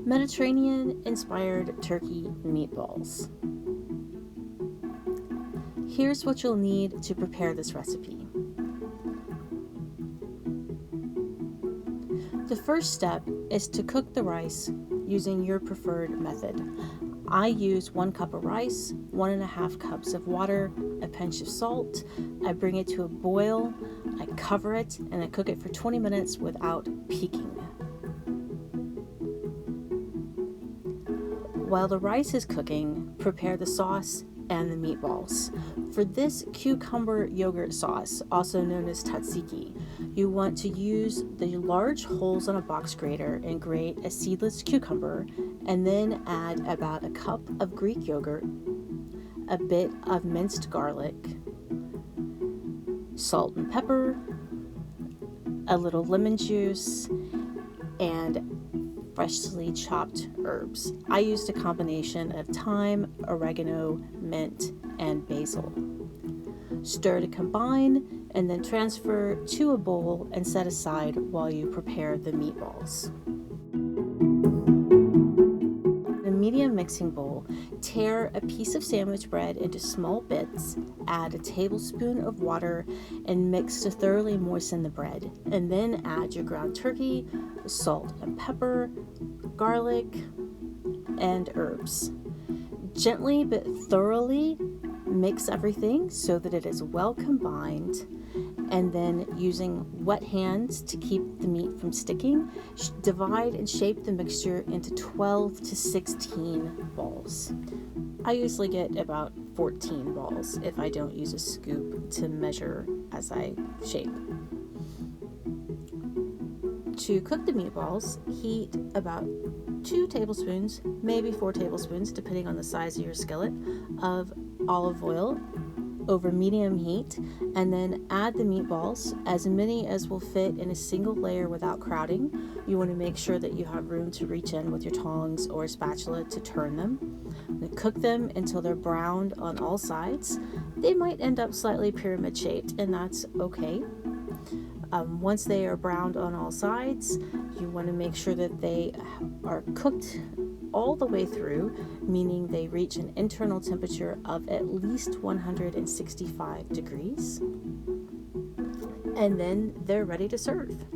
Mediterranean-inspired turkey meatballs. Here's what you'll need to prepare this recipe. The first step is to cook the rice using your preferred method. I use 1 cup of rice, 1.5 cups of water, a pinch of salt. I bring it to a boil, I cover it, and I cook it for 20 minutes without peaking. While the rice is cooking, prepare the sauce and the meatballs. For this cucumber yogurt sauce, also known as tzatziki, you want to use the large holes on a box grater and grate a seedless cucumber, and then add about a cup of Greek yogurt, a bit of minced garlic, salt and pepper, a little lemon juice, and freshly chopped herbs. I used a combination of thyme, oregano, mint, and basil. Stir to combine, and then transfer to a bowl and set aside while you prepare the meatballs. In a medium mixing bowl, tear a piece of sandwich bread into small bits, add a tablespoon of water, and mix to thoroughly moisten the bread, and then add your ground turkey, salt and pepper, garlic, and herbs. Gently but thoroughly mix everything so that it is well combined, and then using wet hands to keep the meat from sticking, divide and shape the mixture into 12 to 16 balls. I usually get about 14 balls if I don't use a scoop to measure as I shape. To cook the meatballs, heat about 2 tablespoons, maybe 4 tablespoons, depending on the size of your skillet, of olive oil over medium heat, and then add the meatballs, as many as will fit in a single layer without crowding. You want to make sure that you have room to reach in with your tongs or spatula to turn them. And cook them until they're browned on all sides. They might end up slightly pyramid shaped, and that's okay. Once they are browned on all sides, you want to make sure that they are cooked all the way through, meaning they reach an internal temperature of at least 165 degrees. And then they're ready to serve.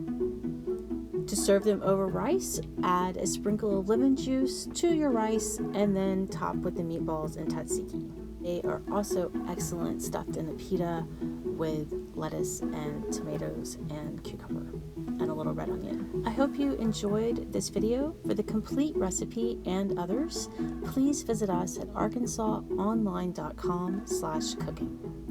To serve them over rice, add a sprinkle of lemon juice to your rice, and then top with the meatballs and tzatziki. They are also excellent stuffed in a pita with lettuce and tomatoes and cucumber and a little red onion. I hope you enjoyed this video. For the complete recipe and others, please visit us at arkansasonline.com/cooking.